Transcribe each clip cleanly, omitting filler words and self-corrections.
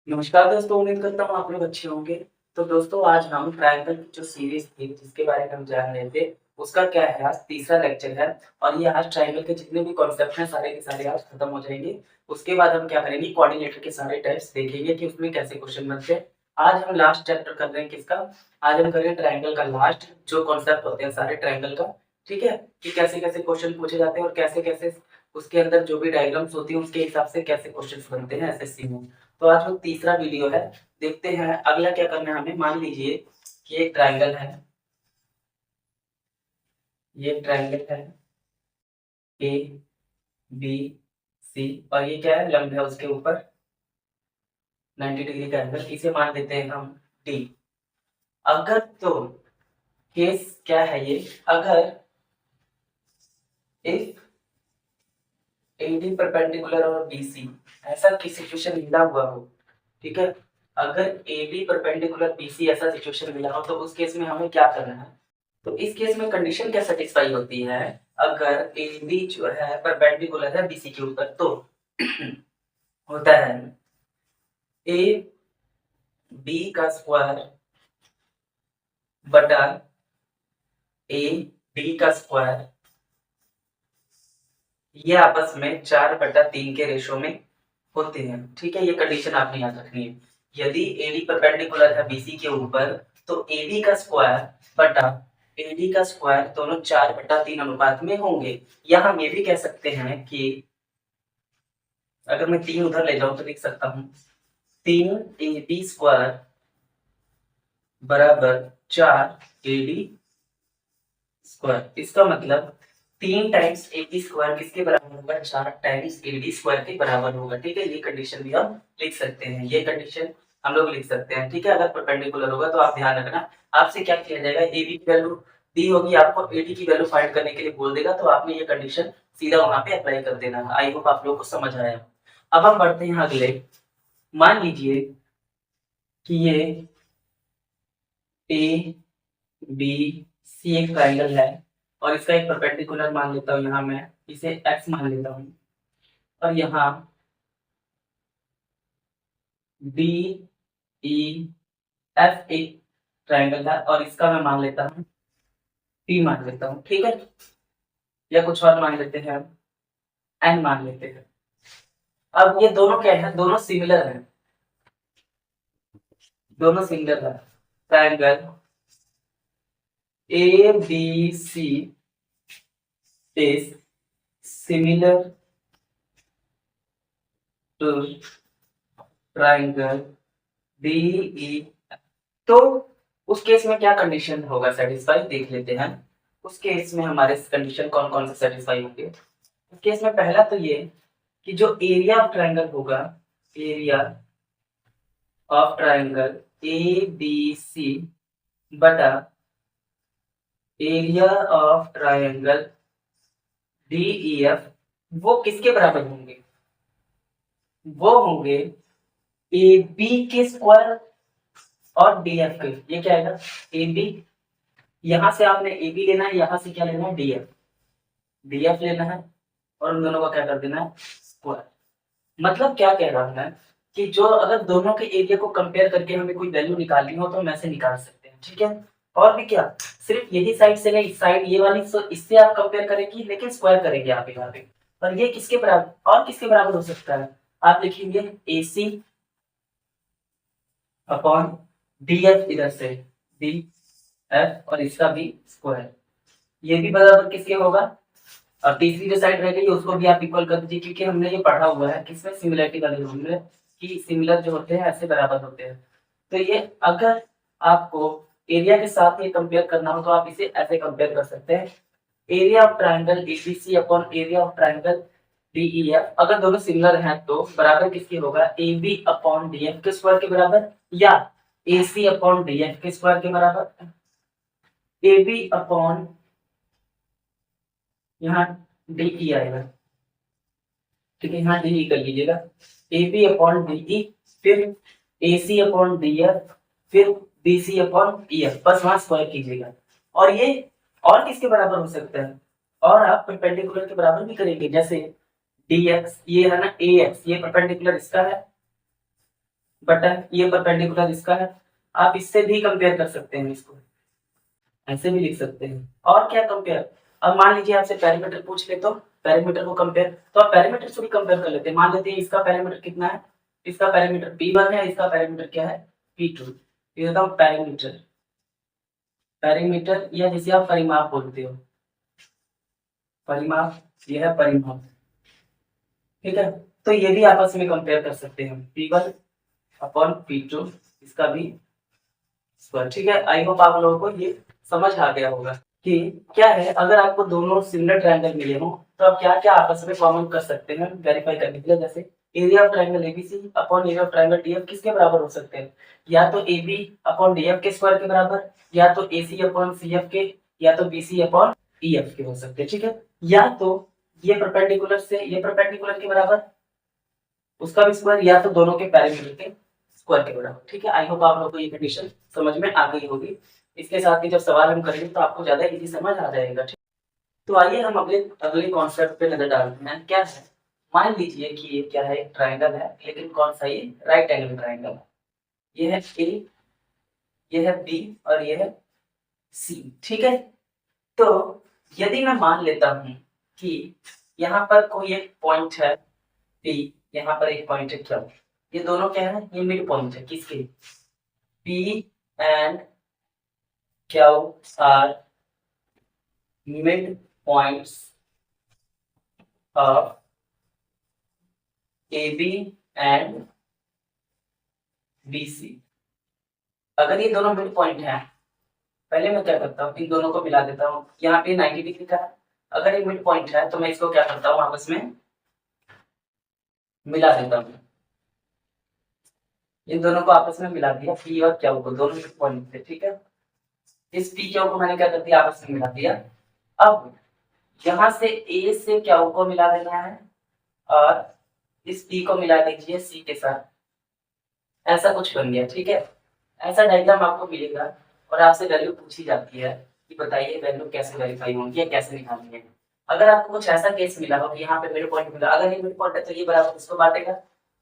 नमस्कार दोस्तों, उम्मीद करता हूँ आप लोग अच्छे होंगे। तो दोस्तों आज हम ट्रायंगल की जो सीरीज़ थी जिसके बारे में हम जान रहे थे, उसका क्या है आज तीसरा लेक्चर है और ये आज ट्रायंगल के जितने भी कॉन्सेप्ट हैं सारे के सारे आज खत्म हो जाएँगे। उसके बाद हम क्या करेंगे कोऑर्डिनेटर के सारे टाइप्स देखेंगे कि उसमें कैसे क्वेश्चन बनते हैं। आज हम लास्ट चैप्टर कर रहे हैं किसका? आज हम करेंगे ट्रायंगल का लास्ट जो कॉन्सेप्ट होते हैं सारे ट्रायंगल का, ठीक है? कि कैसे-कैसे क्वेश्चन पूछे जाते हैं और कैसे-कैसे उसके अंदर जो भी डायग्राम्स होती हैं उसके हिसाब से कैसे क्वेश्चंस बनते हैं एसएससी में। तो आज वो तीसरा वीडियो है। देखते हैं अगला क्या करना है हमें। मान लीजिए कि एक ट्रायंगल है, ये ट्रायंगल है ए बी सी और ये क्या है लंब है उसके ऊपर 90 डिग्री का एंगल, इसे मान लेते हैं हम डी। अगर तो केस क्या है ये, अगर इफ एडी परपेंडिकुलर और बीसी ऐसा की सिचुएशन मिला हुआ हो, ठीक है? अगर एडी परपेंडिकुलर बीसी ऐसा सिचुएशन मिला हो तो उस केस में हमें क्या करना है? तो इस केस में कंडीशन क्या सेटिस्फाई होती है? अगर ए बी जो है परपेंडिकुलर है बीसी के ऊपर तो होता है ए बी का स्क्वायर बटा ए बी का स्क्वायर, ये आपस में 4/3 के रेशो में होते हैं, ठीक है? ये कंडीशन आपने याद रखनी है। यदि एडी परपेंडिकुलर है बीसी के ऊपर तो एबी का स्क्वायर बटा एडी का स्क्वायर दोनों 4/3 अनुपात में होंगे। या हम ये भी कह सकते हैं कि अगर मैं 3 उधर ले जाऊं तो लिख सकता हूं 3 ए बी स्क्वायर बराबर 4 ए डी स्क्वायर। इसका मतलब 3 टाइम्स ए बी स्क्वायर किसके बराबर होगा? 4 टाइम्स ए डी स्क्वायर के बराबर होगा, ठीक है? ये कंडीशन भी हम लिख सकते हैं, ये कंडीशन हम लोग लिख सकते हैं, ठीक है? अगर परपेंडिकुलर होगा तो आप ध्यान रखना, आपसे क्या किया जाएगा, ए बी की वैल्यू दी होगी, आपको ए डी की वैल्यू फाइंड करने के लिए बोल देगा, तो आपने ये कंडीशन सीधा वहां पे अप्लाई कर देना है। आई होप आप लोगों को समझ आया। अब हम बढ़ते हैं अगले। मान लीजिए कि ये ए बी सी एक ट्रायंगल है और इसका एक परपेंडिकुलर मान लेता हूँ, यहाँ मैं इसे एक्स मान लेता हूँ और यहाँ डी ई एफ एक ट्रायंगल है और इसका मैं मान लेता हूँ पी मान लेता हूँ, ठीक है? या कुछ और मान लेते हैं, हम एन मान लेते हैं। अब ये दोनों क्या है? दोनों सिमिलर है, दोनों सिमिलर है। Triangle A B C is similar to triangle D E. तो उस केस में क्या कंडीशन होगा सेटिस्फाई, देख लेते हैं। उस केस में हमारे कंडीशन कौन कौन से सेटिस्फाई होंगे? उस केस में पहला तो ये कि जो एरिया ऑफ ट्रायंगल होगा, area of triangle A B C बटा area of triangle D E F, वो किसके बराबर होंगे? वो होंगे ए बी के स्क्वायर और डी एफ के। ये क्या आएगा? ए बी, यहां से आपने ए बी लेना है, यहां से क्या लेना है? डी एफ, डी एफ लेना है और उन दोनों का क्या कर देना है? स्क्वायर। मतलब क्या कह रहा है कि जो अगर दोनों के एरिया को कंपेयर करके हमें कोई वैल्यू निकालनी हो तो हम ऐसे निकाल सकते हैं, ठीक है? और भी क्या, सिर्फ यही साइड से नहीं, इस साइड ये वाली, तो इससे आप कंपेयर करेंगे लेकिन स्क्वायर करेंगे आप यहाँ पे। और ये किसके बराबर और किसके बराबर हो सकता है? आप लिखेंगे ए सी अपॉन डी एफ, इधर से डी एफ और इसका भी स्क्वायर, ये भी बराबर किसके होगा? और तीसरी जो साइड रह गई उसको भी आप इक्वल कर दीजिए, क्योंकि हमने ये पढ़ा हुआ है किसमें, सिमिलरिटी वाले रूल में, कि सिमिलर जो होते हैं ऐसे बराबर होते हैं। तो ये अगर आपको एरिया के साथ ये कंपेयर करना हो तो आप इसे ऐसे कंपेयर कर सकते हैं, area of triangle ABC upon area of triangle DEF. अगर दोनों सिमिलर हैं तो बराबर किसके होगा? A B upon D F के स्क्वायर के बराबर, या A C upon D F के स्क्वायर के बराबर। ए बी अपॉन, यहाँ डी आएगा, ठीक है? यहाँ डी कर लीजिएगा, ए बी अपॉन डी, फिर A C upon D F, फिर B C upon E F, बस वहां स्क्वायर कीजिएगा। और ये और किसके बराबर हो सकता है? और आप परपेंडिकुलर के बराबर भी करेंगे, जैसे डी एक्स, ये है ना ए एक्स, ये परपेंडिकुलर इसका है, बटा ये परपेंडिकुलर इसका है। आप इससे भी कंपेयर कर सकते हैं, इसको ऐसे भी लिख सकते हैं। और क्या कंपेयर, अब मान लीजिए आपसे पैरामीटर पूछ ले तो पैरामीटर को कंपेयर, तो आप पैरामीटर से भी कंपेयर कर लेते हैं। मान लेते हैं इसका पैरामीटर कितना है, इसका पैरामीटर P1 है, इसका पैरामीटर क्या है P2। ये होता है पैरामीटर, पैरामीटर या जिसे आप परिमाप बोलते हो, परिमाप, यह है परिमाप। ठीक है, तो ये भी आपस में कंपेयर कर सकते हैं P1 अपॉन P2, इसका भी स्क्वायर। ठीक है, आई होप आप लोगों को ये समझ आ गया होगा कि क्या है, अगर आपको दोनों सिमिलर ट्रायंगल मिले हो तो आप क्या क्या आपस में कॉमन कर सकते हैं वेरीफाई करने के लिए। जैसे area of triangle ABC upon area of triangle DF किसके बराबर हो सकते हैं, या तो एबी अपॉन डीएफ के स्क्वायर के बराबर, या तो एसी अपॉन सीएफ के, या तो बीसी अपॉन ईएफ के हो सकते हैं। ठीक है, या तो ये परपेंडिकुलर से ये परपेंडिकुलर के बराबर, उसका भी स्क्वायर, या तो दोनों के पैरामीटर के स्क्वायर के बराबर। ठीक है, आई होप आप लोगों को ये कंडीशन समझ में आ गई होगी। इसके साथ ही जब सवाल हम करेंगे तो आपको ज्यादा इजी समझ आ जाएगा। ठीक, तो आइए हम अगले अगले कॉन्सेप्ट पे नजर डालते हैं। क्या है, मान लीजिए कि ये क्या है, एक ट्राइंगल है, लेकिन कौन सा, ये राइट एंगल ट्राइंगल है। ये है ए, ये है बी और ये है सी। ठीक है, तो यदि मैं मान लेता हूं कि यहाँ पर कोई एक पॉइंट है पी, यहाँ पर एक पॉइंट है क्या, ये दोनों क्या है, ये मिड पॉइंट है किसके, P and Q are mid points of A B and B C. अगर ये दोनों मिड पॉइंट हैं, पहले मैं क्या करता हूँ, इन दोनों को मिला देता हूँ। यहाँ पे 90 डिग्री का है, अगर ये मिड पॉइंट है तो मैं इसको क्या करता हूँ, आपस में मिला देता हूँ। इन दोनों को आपस में मिला दिया, पी और क्यू को, दोनों मिड पॉइंट थे। ठीक है, इस पी क्यू को मैंने क्या कर दिया, आपस में मिला दिया। अब यहाँ से ए से क्यू को मिला देना है और इस पी को मिला दीजिए सी के साथ, ऐसा कुछ बन गया। ठीक है, ऐसा डायग्राम आपको मिलेगा और आपसे वैल्यू पूछी जाती है कि बताइए वैल्यू कैसे वेरीफाई होंगी या कैसे निकालनी है। अगर आपको कुछ ऐसा केस मिला हो कि यहाँ पे मिड पॉइंट मिला, अगर ये मिड पॉइंट है तो ये बराबर इसको बांटेगा,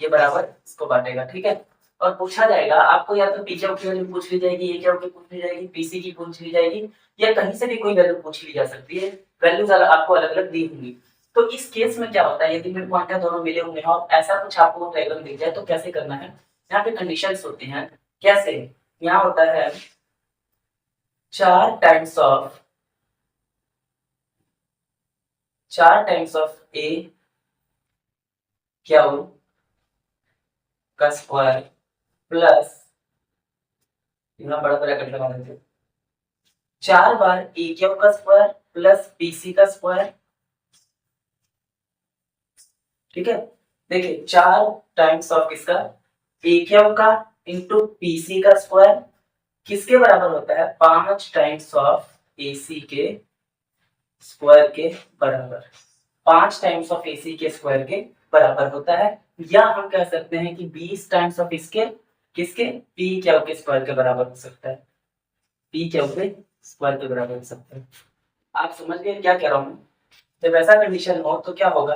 ये बराबर इसको बांटेगा। ठीक है, और पूछा जाएगा आपको, या तो पीक्यू की वैल्यू पूछ ली जाएगी, ए क्यू की पूछ ली जाएगी, पीसी की पूछ ली जाएगी, या कहीं से भी कोई वैल्यू पूछ ली जा सकती है। वैल्यूज आपको अलग अलग दी होंगी। तो इस केस में क्या होता है, यदि मिड पॉइंट है, दोनों मिले हुए हैं और ऐसा कुछ आपको डायग्राम दिख जाए तो कैसे करना है। यहाँ पे कंडीशंस होती हैं, कैसे, यहाँ होता है 4 टाइम्स ऑफ ए क्यू का स्क्वायर प्लस, यहाँ बड़ा ब्रैकेट लगा देते हैं, 4 बार ए क्यू का स्क्वायर प्लस पीसी का स्क्वायर। ठीक है, देखिए 4 टाइम्स ऑफ किसका, ए क्यू का इंटू पीसी का स्क्वायर किसके बराबर होता है, 5 टाइम्स ऑफ एसी के स्क्वायर के बराबर, 5 टाइम्स ऑफ एसी के स्क्वायर के बराबर होता है। या हम कह सकते हैं कि 20 टाइम्स ऑफ इसके किसके, पी क्यू के स्क्वायर के बराबर हो सकता है, पी क्यू के स्क्वायर के बराबर हो सकता है। आप समझ गए क्या कह रहा हूं, जब ऐसा कंडीशन हो तो क्या होगा,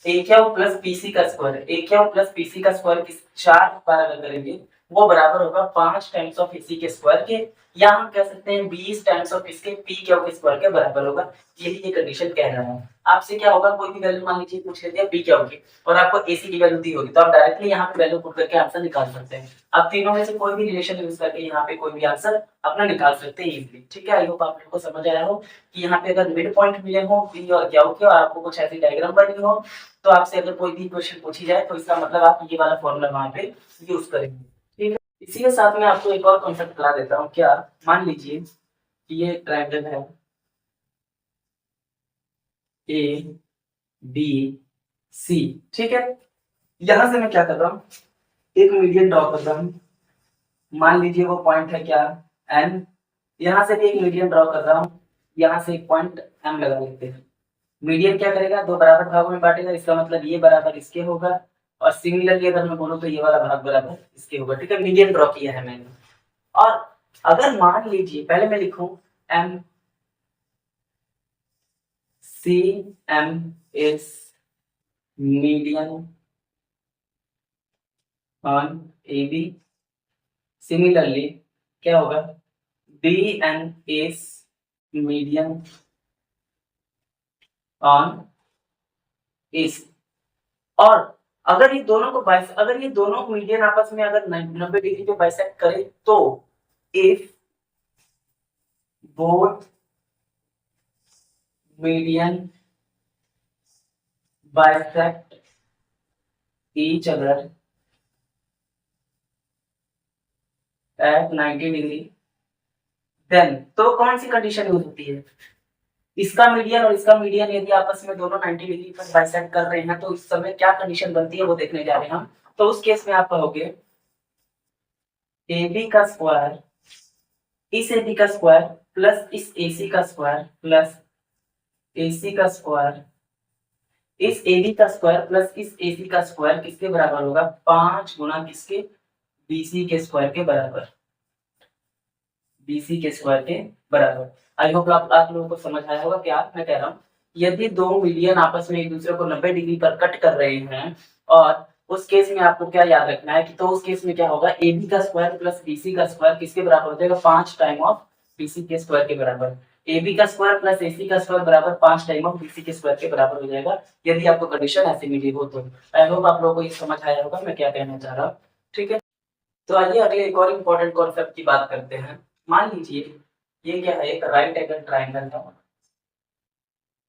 ए क्यू प्लस पीसी का स्क्वायर, ए क्यू प्लस पीसी का स्क्वायर किस 4 बार अगर करेंगे वो बराबर होगा 5 टाइम्स ऑफ एसी के स्क्वायर के, या हम कह सकते हैं 20 टाइम्स ऑफ इसके पी क्यू के स्क्वायर के बराबर होगा। यही ये कंडीशन कह रहा है। आपसे क्या होगा, कोई भी वैल्यू मान लीजिए पूछ लेते हैं पी क्यू की और आपको एसी की वैल्यू दी होगी तो आप डायरेक्टली यहाँ पे वैल्यू पुट करके आंसर निकाल सकते हैं। आप तीनों में से कोई भी रिलेशन यूज करके यहाँ पे कोई भी आंसर अपना निकाल सकते हैं इजीली। ठीक है, आई होप आप लोगों को समझ आया हो कि यहाँ पे अगर मिड पॉइंट मिले हो पी और क्यू के और आपको कुछ ऐसी डायग्राम बनी हो तो आपसे अगर कोई भी क्वेश्चन पूछी जाए तो इसका मतलब आप ये वाला फॉर्मूला वहां पे यूज करेंगे। ठीक है, इसी के साथ में आपको एक और कॉन्सेप्ट बता देता हूँ। क्या, मान लीजिए कि ये ट्रायंगल है ए बी सी। ठीक है, यहां से मैं क्या कर रहा हूँ, एक मीडियन ड्रॉ कर रहा हूँ। मान लीजिए वो पॉइंट है क्या, एन, यहां से भी एक मीडियन ड्रॉ कर रहा हूँ, यहाँ से एक पॉइंट एम लगा लेते हैं। मीडियन क्या करेगा, दो बराबर भागों में बांटेगा, इसका मतलब ये बराबर इसके होगा और सिमिलरली अगर मैं बोलूं तो ये वाला भाग बराबर इसके होगा। ठीक है, मीडियन ड्रॉ किया है मैंने। और अगर मान लीजिए पहले मैं लिखूं M C M is median on A B. Similarly क्या होगा, B and S median on S. और अगर ये दोनों मीडियन आपस में अगर 90 डिग्री पे बाइसेक्ट करे तो if both median bisect each other at 90 degree, then तो कौन सी कंडीशन यूज होती है, इसका मीडियन और इसका मीडियन यदि आपस में दोनों 90 डिग्री पर बाइसेक्ट कर रहे हैं तो इस समय क्या कंडीशन बनती है वो देखने जा रहे हैं हम। तो उस केस में आप कहोगे ए बी का स्क्वायर इस ए बी का स्क्वायर प्लस इस ए सी का स्क्वायर प्लस ए सी का स्क्वायर इस ए बी का स्क्वायर प्लस इस ए सी का स्क्वायर किसके बराबर होगा, 5 गुना किसके, बी सी के स्क्वायर के बराबर, बीसी के स्क्वायर के बराबर। आई होप आप लोगों को समझ आया होगा क्या मैं कह रहा हूँ। यदि दो मीडियन आपस में एक दूसरे को 90 डिग्री पर कट कर रहे हैं और उस केस में आपको क्या याद रखना है कि तो उस केस में क्या होगा, ए बी का स्क्वायर प्लस बीसी का स्क्वायर किसके बराबर हो जाएगा, 5 टाइम ऑफ बीसी के स्क्वायर के बराबर। ए बी का स्क्वायर प्लस ए सी का स्क्वायर बराबर 5 टाइम ऑफ बीसी के स्क्वायर के बराबर हो जाएगा, यदि आपको कंडीशन ऐसी मिली हो तो। आई होप आप लोगों को ये समझ आया होगा मैं क्या कहना चाह रहा हूँ। ठीक है, तो आइए अगले एक और इम्पोर्टेंट कॉन्सेप्ट की बात करते हैं। मान लीजिए ये क्या है, एक राइट एंगल ट्राइंगल है,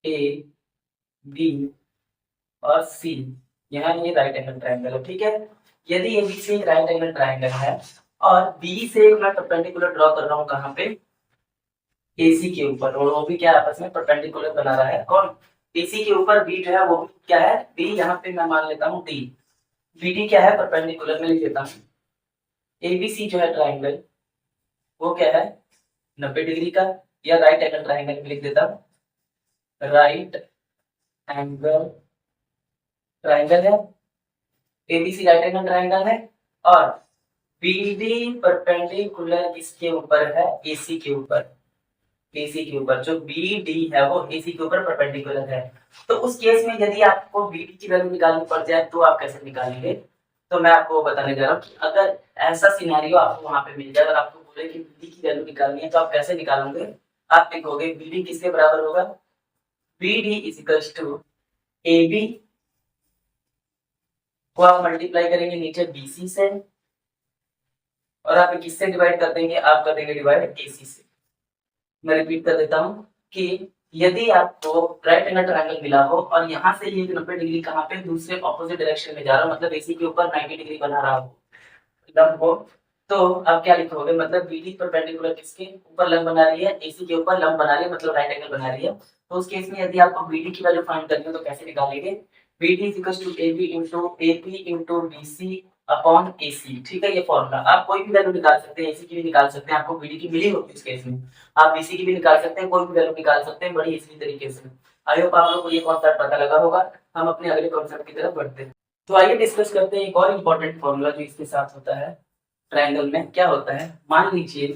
ए बी और सी, यहाँ ये राइट एंगल ट्राइंगल है। ठीक है, यदि ए बी सी एक राइट एंगल ट्राइंगल है और बी से मैं परपेंडिकुलर ड्रॉ कर रहा हूँ कहाँ पे, ए सी के ऊपर, और वो भी क्या आपस में परपेंडिकुलर बना रहा है कौन, ए सी के ऊपर बी जो है वो क्या है, बी यहाँ पे मैं मान लेता हूँ डी, बी डी क्या है परपेंडिकुलर में लिख देता हूँ। ए बी सी जो है ट्राइंगल वो क्या है 90 डिग्री का, या राइट एंगल ट्राइंगल लिख देता हूँ, राइट एंगल ट्राइंगल है, एबीसी राइट एंगल ट्राइंगल है, और बीडी परपेंडिकुलर किसके ऊपर है, एसी के ऊपर, एसी के ऊपर जो बीडी है वो एसी के ऊपर परपेंडिकुलर है। तो उस केस में यदि आपको बीडी की वैल्यू निकालनी पड़ जाए तो आप कैसे निकालेंगे, तो मैं आपको बताने जा रहा हूँ कि अगर ऐसा सिनेरियो आपको वहां पे मिल जाए और आपको बोले कि बीडी की वैल्यू निकालनी है तो आप कैसे निकालोगे, आप लिखोगे बीडी किसके बराबर होगा, BD is equals to A B को आप मल्टीप्लाई करेंगे नीचे बीसी से, और आप किससे डिवाइड कर देंगे, आप कर देंगे डिवाइड एसी से। मैं रिपीट कर देता हूँ कि यदि आपको राइट एंगल ट्रायंगल मिला हो और यहाँ से ये 90 डिग्री कहाँ पे दूसरे ऑपोजिट डायरेक्शन में जा रहा हो, मतलब एसी के ऊपर 90 डिग्री बना रहा हो लंब हो, तो आप क्या लिखोगे, मतलब बीडी परपेंडिकुलर किसके ऊपर लंब बना रही है, एसी के ऊपर लंब बना रही है, मतलब राइट एंगल बना रही है। तो उस केस में यदि आपको बीडी की वैल्यू फाइंड करनी हो तो कैसे निकालेंगे, BD is equal to AB into AP into BC upon AC. ठीक है, ये फॉर्मूला आप कोई भी वैल्यू निकाल सकते हैं, एसी की भी निकाल सकते हैं, आपको बीडी की मिली होगी इस केस में, आप बीसी की भी निकाल सकते हैं, कोई भी वैल्यू निकाल सकते हैं बड़ी इजी तरीके से। आई होप आप लोगों को ये कॉन्सेप्ट पता लगा होगा। हम अपने अगले कॉन्सेप्ट की तरफ बढ़ते हैं। तो आइए डिस्कस करते हैं एक और इम्पोर्टेंट फॉर्मूला जो इसके साथ होता है। ट्रायंगल में क्या होता है, मान लीजिए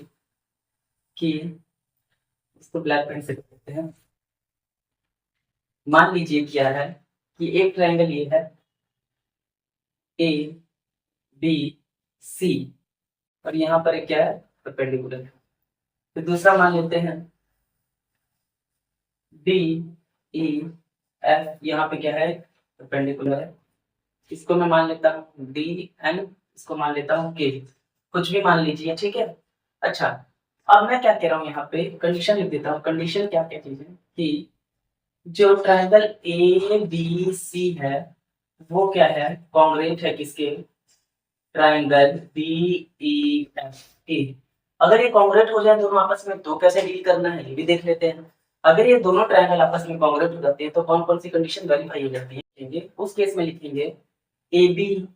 कि इसको ब्लैक पेन से करते हैं, मान लीजिए क्या है कि एक ट्रायंगल ये है ए बी सी और यहाँ पर एक क्या है परपेंडिकुलर। तो दूसरा मान लेते हैं डी ई एफ, यहाँ पे क्या है परपेंडिकुलर है, इसको मैं मान लेता हूँ डी एन, इसको मान लेता हूँ के, कुछ भी मान लीजिए। ठीक है, अच्छा अब मैं क्या कह रहा हूँ यहाँ पे कंडीशन लिख देता हूँ। कंडीशन क्या क्या चीज है कि जो ट्रायंगल ए बी सी है वो क्या है, कॉन्ग्रुएंट है किसके, triangle B E F A. अगर ये कॉन्ग्रुएंट हो जाए दोनों आपस में तो कैसे डील करना है ये भी देख लेते हैं। अगर ये दोनों ट्रायंगल आपस में कॉन्ग्रुएंट हो जाते हैं तो कौन कौन सी कंडीशन वेरीफाई हो जाती है, उस केस में लिखेंगे A B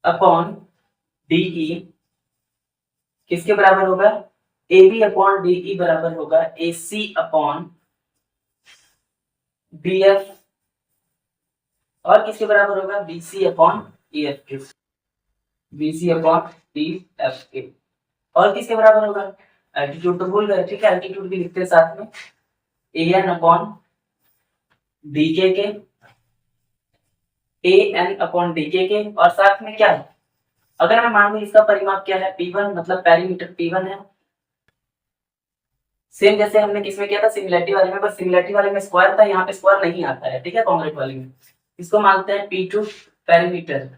upon D E किसके बराबर होगा, A B upon D E बराबर होगा A C upon B F, और किसके बराबर होगा B C upon E F के, B C upon D F के, और किसके बराबर होगा, एल्टीट्यूड तो भूल गए। ठीक है, एल्टीट्यूड भी लिखते हैं साथ में, ए एन अपॉन बी के ए एन अपॉन डी के और साथ में क्या है, अगर मैं मान लूं इसका परिमाप क्या है P1 मतलब पेरीमीटर P1 है, सेम जैसे हमने किसमें किया था सिमिलैरिटी वाले में, बस सिमिलैरिटी वाले में स्क्वायर था, यहाँ पे स्क्वायर नहीं आता है, ठीक है, कांग्रेट वाले में। इसको मानते हैं P2 पेरीमीटर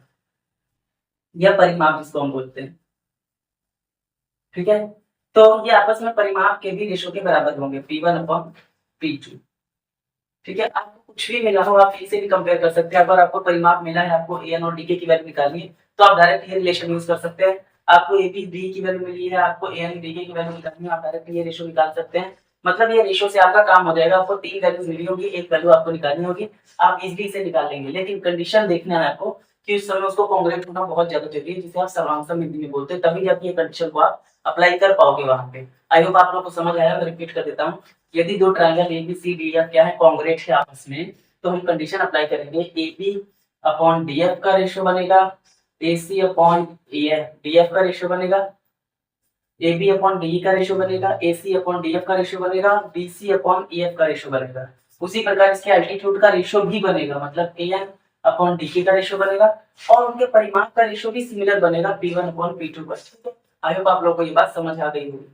या परिमाप जिसको हम बोलते हैं, ठीक है। तो ये आपस में परिमाप के भी रेशो के बराबर होंगे P1 अपॉन P2, ठीक है। आपको कुछ भी मिला हो आप इसे भी कंपेयर कर सकते हैं। अगर आपको परिमाप मिला है, आपको एन और डी की वैल्यू निकालनी है, तो आप डायरेक्ट ये रिलेशन यूज कर सकते हैं। आपको ए बी डी की वैल्यू मिली है, आपको एन डी की वैल्यू निकालनी है, आप डायरेक्ट ये रेशो निकाल सकते हैं। मतलब ये रेशो से आपका काम हो जाएगा। आपको 3 वैल्यूज मिली होगी, एक वैल्यू आपको निकालनी होगी, आप इजीली इसे निकाल लेंगे। लेकिन कंडीशन देखना है आपको कि उस समय उसको कांग्रेट होना बहुत ज्यादा जरूरी है, जिसे आप सर्वांशम हिंदी में बोलते हैं, तभी जाके ये कंडीशन को आप अप्लाई कर पाओगे वहां पे। आई होप आप लोग को समझ आया। मैं रिपीट कर देता हूँ, यदि दो triangle A B C D या क्या है कांग्रेट है आपस में, तो हम कंडीशन अप्लाई करेंगे, A B upon D F का रेशियो बनेगा, A C upon D F का रेशियो बनेगा, ए बी अपॉन डी का रेशियो बनेगा, A C upon D F का रेशियो बनेगा, B C upon E F का रेशियो बनेगा। उसी प्रकार इसके एल्टीट्यूड का रेशियो भी बनेगा, मतलब ए एन अपॉन डी के का रेशियो बनेगा, और उनके परिमाप का रेशियो भी सिमिलर बनेगा P1 अपॉन P2 पर। आई होप आप लोगों को ये बात समझ आ गई होगी।